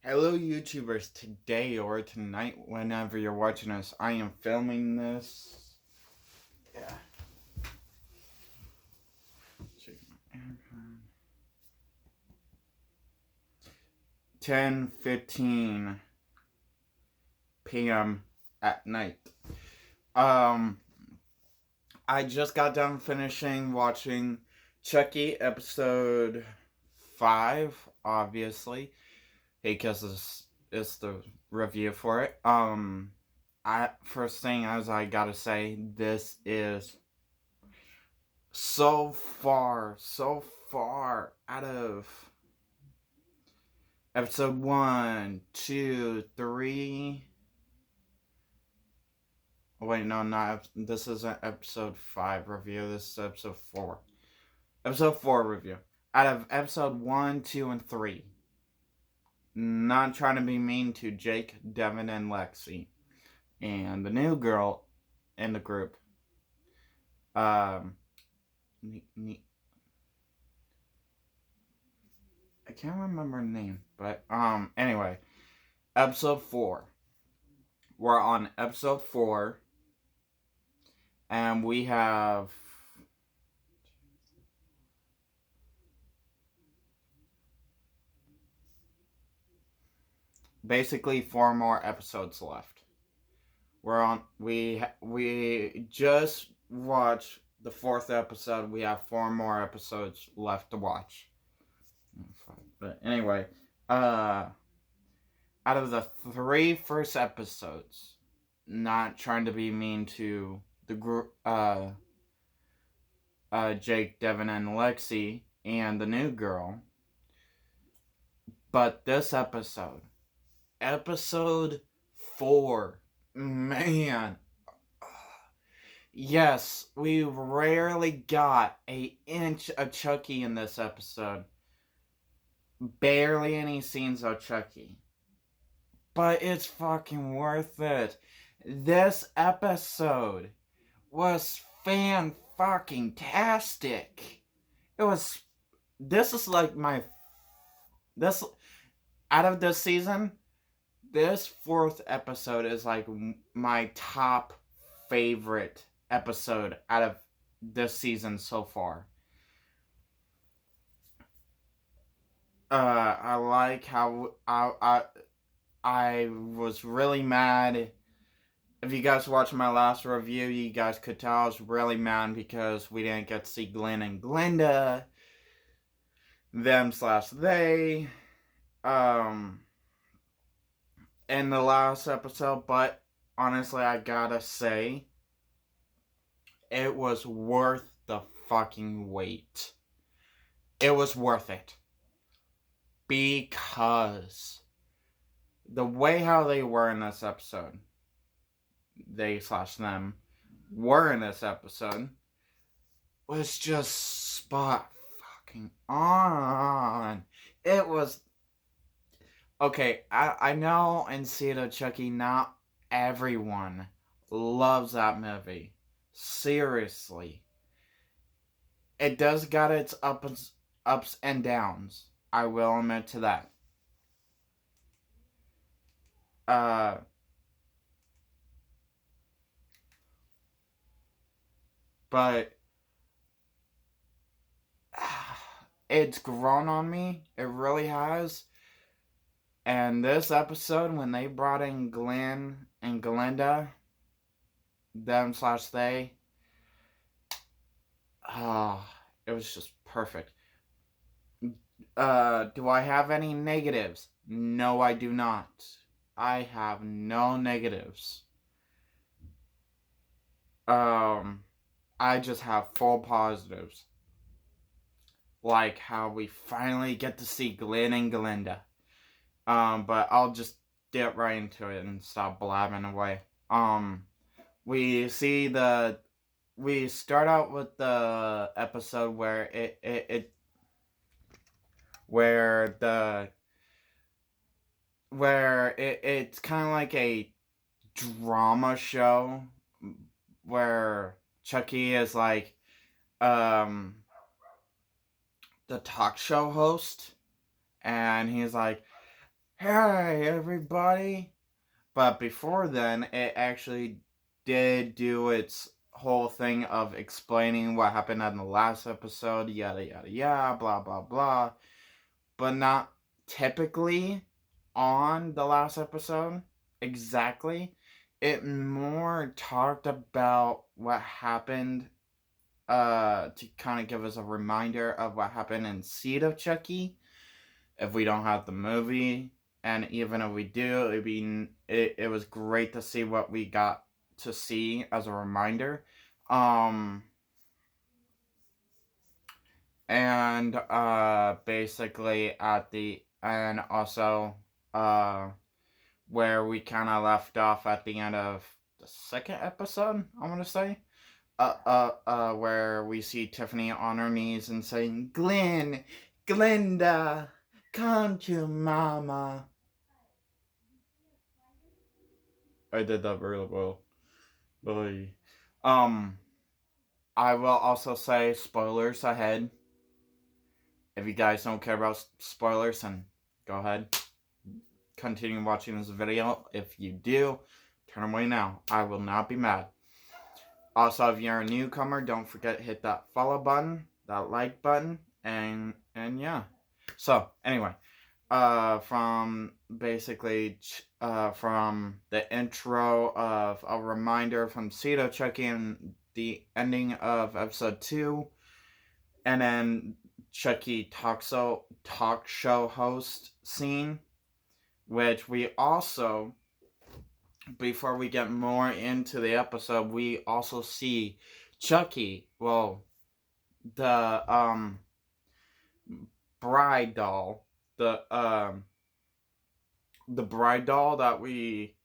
Hello, YouTubers. Today or tonight, whenever you're watching this, I am filming this. Yeah. Check my AirPod. 10:15 p.m. at night. Um, I just got done finishing watching Chucky episode 5, obviously, because it's the review for it. First thing as I gotta say, this is so far out of episode 1, 2, 3. Oh, wait, no, not. This isn't episode 5 review. This is episode 4. Episode 4 review. Out of episode 1, 2, and 3. Not trying to be mean to Jake, Devin, and Lexi. And the new girl in the group. Um. I can't remember her name, but anyway, episode 4. We're on episode 4, and we have basically 4 more episodes left. We just watched the 4th episode. We have 4 more episodes left to watch. But anyway, out of the 3 first episodes, not trying to be mean to the group, Jake, Devin, and Lexi, and the new girl, but this episode 4, man, yes, we rarely got an inch of Chucky in this episode. Barely any scenes of Chucky. But it's fucking worth it. This episode was fan-fucking-tastic. This is like this, out of this season, this 4th episode is like my top favorite episode out of this season so far. I like how I was really mad. If you guys watched my last review, you guys could tell I was really mad because we didn't get to see Glenn and Glenda. Them/they. In the last episode, but honestly, I gotta say, it was worth the fucking wait. It was worth it. Because the way how they were in this episode, they/them were in this episode, was just spot fucking on. It was okay. I know in Seed of Chucky, not everyone loves that movie. Seriously, it does got its ups and downs. I will admit to that. But it's grown on me. It really has. And this episode, when they brought in Glenn and Glenda, them/they, it was just perfect. Do I have any negatives? No, I do not. I have no negatives. I just have full positives. Like how we finally get to see Glenn and Glenda. But I'll just get right into it and stop blabbing away. We start out with the episode where it's kind of like a drama show where Chucky is like the talk show host, and he's like, hey everybody. But before then, it actually did do its whole thing of explaining what happened in the last episode, yada yada yada, blah blah blah. But not typically on the last episode exactly. It more talked about what happened to kind of give us a reminder of what happened in Seed of Chucky if we don't have the movie, and even if we do, it was great to see what we got to see as a reminder. Um and basically at the and also uh where we kind of left off at the end of the second episode, I want to say. Where we see Tiffany on her knees and saying, Glenn, Glenda, come to mama. I did that really well. Boy. Um, I will also say spoilers ahead. If you guys don't care about spoilers, then go ahead. Continue watching this video. If you do, turn away now. I will not be mad. Also, if you're a newcomer, don't forget to hit that follow button, that like button, and yeah. So anyway, from basically from the intro of a reminder from Cito checking the ending of episode 2, and then Chucky talk show host scene, which we also, before we get more into the episode, we also see Chucky, well, the bride doll, the bride doll that we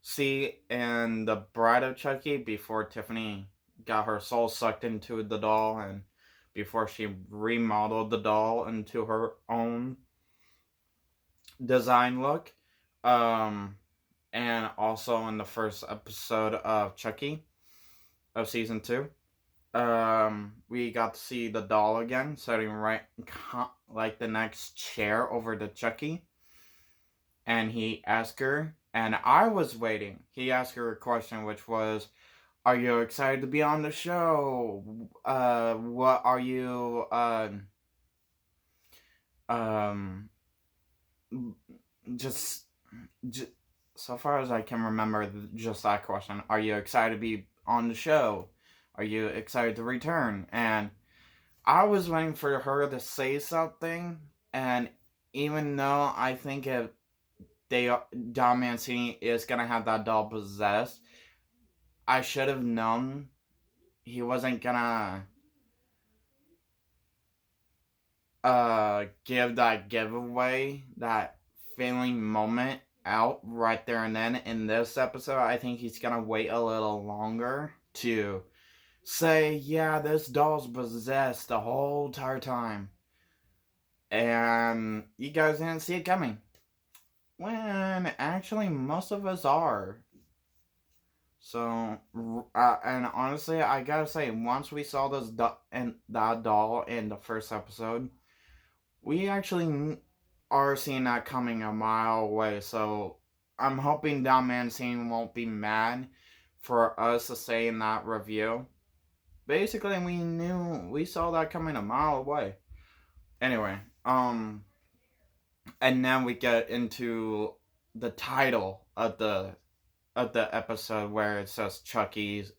see in the Bride of Chucky before Tiffany got her soul sucked into the doll and before she remodeled the doll into her own design look. Um, and also in the first episode of Chucky of season 2. We got to see the doll again, sitting right like the next chair over to Chucky. And he asked her, and I was waiting. He asked her a question, which was, "Are you excited to be on the show? What are you um just just so far as I can remember, just that question. Are you excited to be on the show? Are you excited to return?" And I was waiting for her to say something, and even though I think if Don Mancini is gonna have that doll possessed, I should have known he wasn't gonna give that giveaway, that feeling moment out right there and then in this episode. I think he's gonna wait a little longer to say, yeah, this doll's possessed the whole entire time. And you guys didn't see it coming. When actually most of us are. So, and honestly, I gotta say, once we saw that doll in the first episode, we actually are seeing that coming a mile away. So, I'm hoping Don Mancini won't be mad for us to say in that review. Basically, we saw that coming a mile away. Anyway, and then we get into the title of the episode where it says Chucky's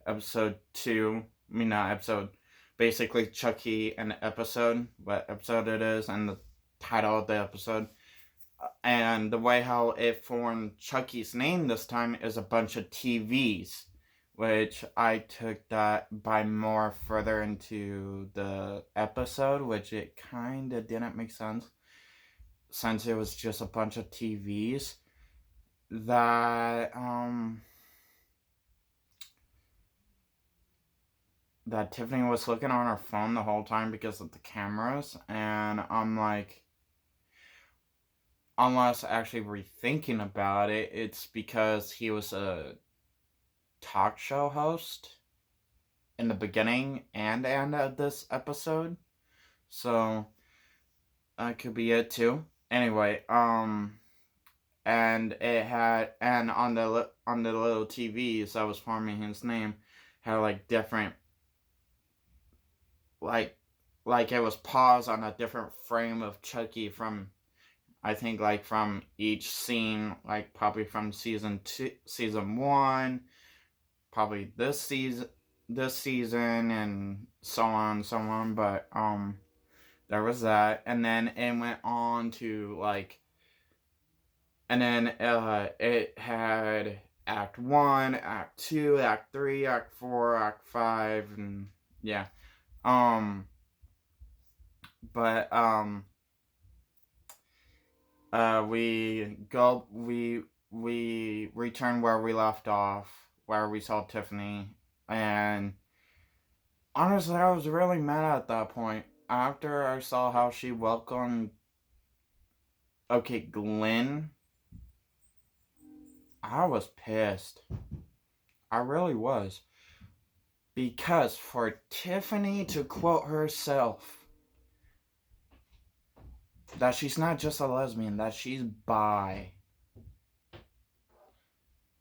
episode 2. I mean, not episode. Basically, Chucky and episode, what episode it is, and the title of the episode. And the way how it formed Chucky's name this time is a bunch of TVs, which I took that by more further into the episode, which it kind of didn't make sense since it was just a bunch of TVs that that Tiffany was looking on her phone the whole time because of the cameras, and I'm like, unless actually rethinking about it, it's because he was a talk show host in the beginning and end of this episode, so that could be it too. Anyway, and it had, and on the little TVs that was forming his name, had like different, like it was paused on a different frame of Chucky from, I think, like from each scene, like probably from season 1, probably this season, and so on and so on. But there was that, and then it went on to like, and then it had Act 1, Act 2, Act 3, Act 4, Act 5, and yeah. Um, but we return where we left off, where we saw Tiffany, and honestly, I was really mad at that point. After I saw how she welcomed, okay, Glenn, I was pissed. I really was. Because for Tiffany to quote herself that she's not just a lesbian, that she's bi,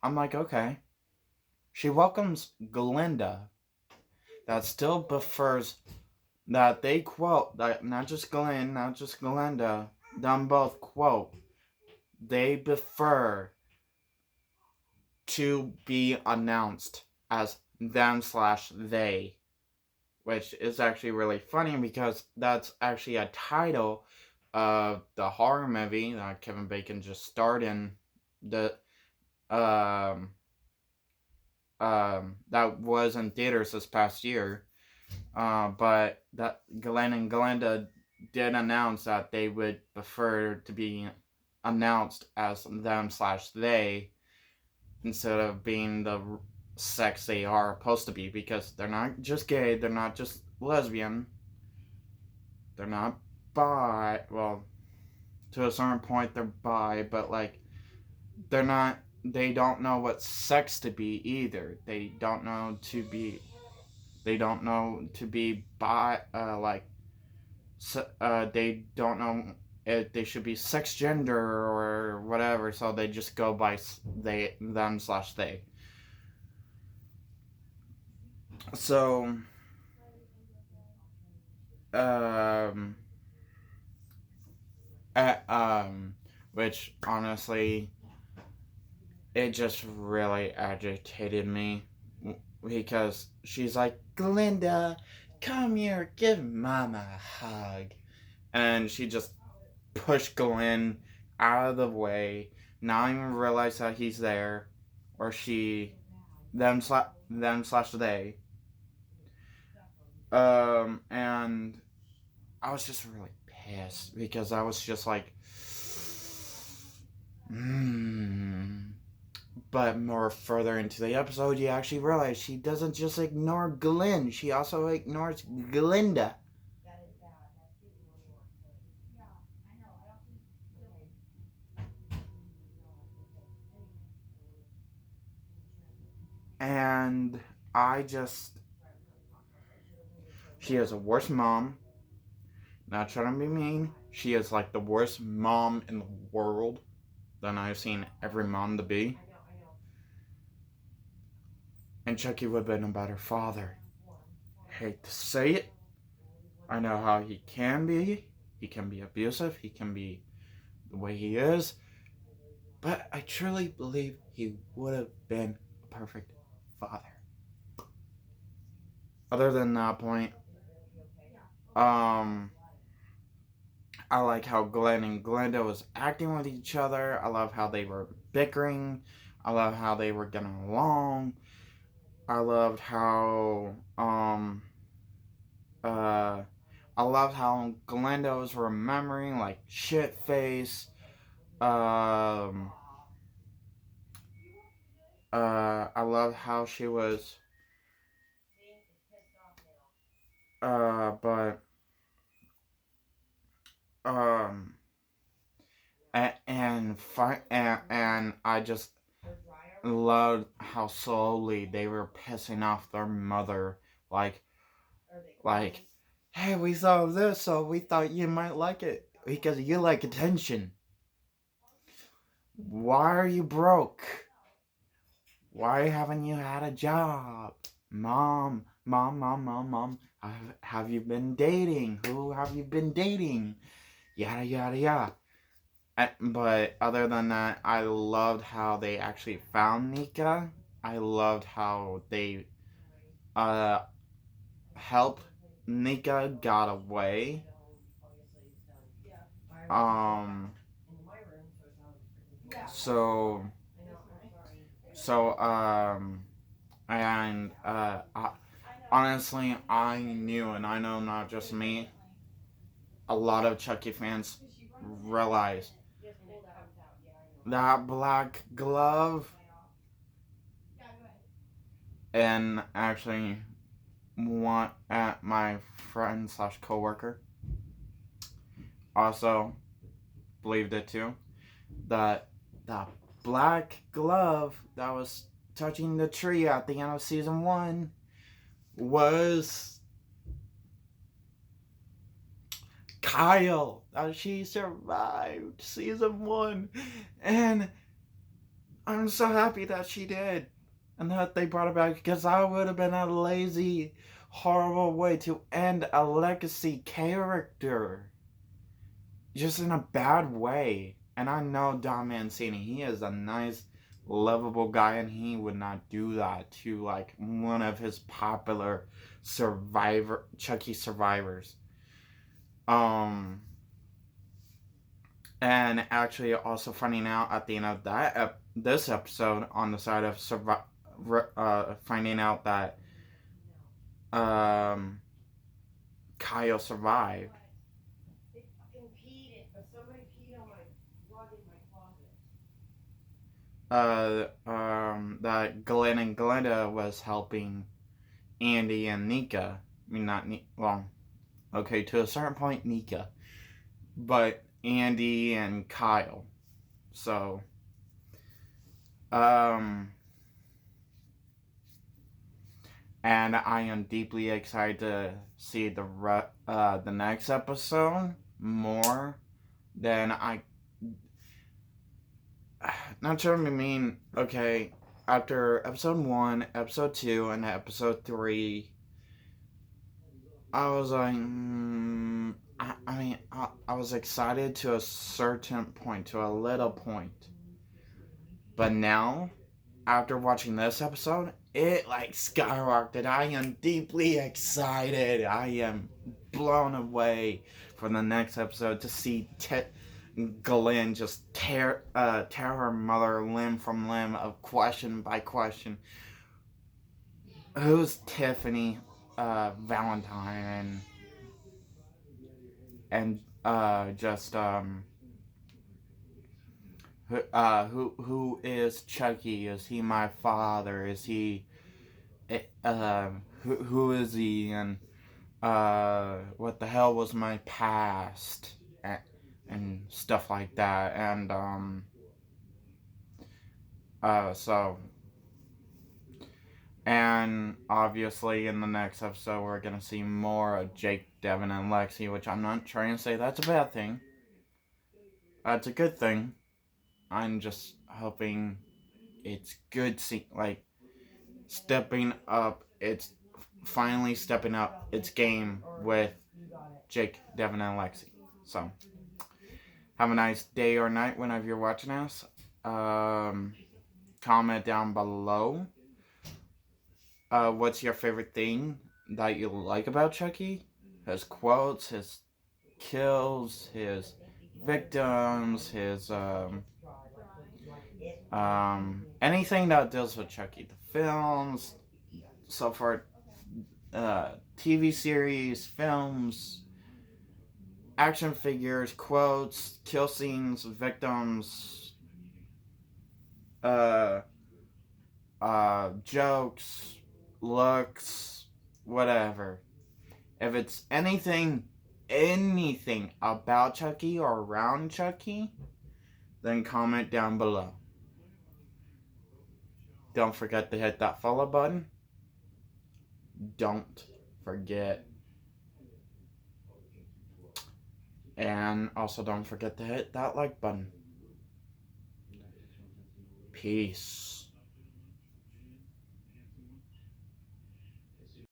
I'm like, okay. She welcomes Glinda, that still prefers, that they quote, that not just Glenn, not just Glinda, them both quote, they prefer to be announced as them/they, which is actually really funny because that's actually a title of the horror movie that Kevin Bacon just starred in, the that was in theaters this past year. But that Glenn and Glenda did announce that they would prefer to be announced as them/they instead of being the sex they are supposed to be, because they're not just gay, they're not just lesbian, they're not bi. Well, to a certain point they're bi, but like they're not. They don't know what sex to be either. They don't know to be. They don't know to be bi. They don't know if they should be sex gender or whatever. So they just go by they them/they. So um uh, um which honestly, it just really agitated me, because she's like, Glinda, come here, give Mama a hug. And she just pushed Glenn out of the way, not even realize that he's there, or she, them/they. And I was just really pissed because I was just like, But more further into the episode, you actually realize she doesn't just ignore Glenn, she also ignores Glinda. And I just. She is a worse mom. Not trying to be mean. She is like the worst mom in the world than I've seen every mom to be. And Chucky would have been a better father. Hate to say it. I know how he can be. He can be abusive. He can be the way he is. But I truly believe he would have been a perfect father. Other than that point, I like how Glenn and Glenda was acting with each other. I love how they were bickering. I love how they were getting along. I loved how I loved how Glenda was remembering like shit face. I love how she was but um and I just loved how slowly they were pissing off their mother, like hey, we saw this, so we thought you might like it because you like attention. Why are you broke? Why haven't you had a job? Mom, mom, mom, mom, mom. Have you been dating? Who have you been dating? Yada, yada, yada. But other than that, I loved how they actually found Nika. I loved how they uh helped Nika got away. Um so so and honestly, I knew, and I know not just me, a lot of Chucky fans realize that black glove, and actually one at my friend slash coworker also believed it too. That the black glove that was touching the tree at the end of season 1 was Kyle. That she survived season 1, and I'm so happy that she did, and that they brought it back, because that would have been a lazy, horrible way to end a legacy character. Just in a bad way. And I know Don Mancini, he is a nice, lovable guy, and he would not do that to like one of his popular Chucky survivors. Um, and actually also finding out at the end of this episode, on the side of finding out that um, Kyle survived. That Glenn and Glenda was helping Andy and Nika. I mean, not well, okay, to a certain point, Nika, but Andy and Kyle. So, um, and I am deeply excited to see the next episode more than I. Not sure what I mean. Okay, after episode 1, episode 2, and episode 3, I was like, I mean, I was excited to a certain point, to a little point. But now, after watching this episode, it like skyrocketed. I am deeply excited. I am blown away for the next episode to see Glenn just tear her mother limb from limb, of question by question. Who's Tiffany Valentine, and just who is Chucky? Is he my father? Is he who is he? And what the hell was my past? And stuff like that. And so, and obviously in the next episode we're gonna see more of Jake, Devin, and Lexi, which I'm not trying to say that's a bad thing. It's a good thing. I'm just hoping it's good. Like stepping up. It's finally stepping up its game with Jake, Devin, and Lexi. So have a nice day or night whenever you're watching us. Comment down below. What's your favorite thing that you like about Chucky? His quotes, his kills, his victims, his anything that deals with Chucky. The films, so far, TV series, films, action figures, quotes, kill scenes, victims, jokes, looks, whatever. If it's anything about Chucky or around Chucky, then comment down below. Don't forget to hit that follow button. Don't forget. And also don't forget to hit that like button. Peace.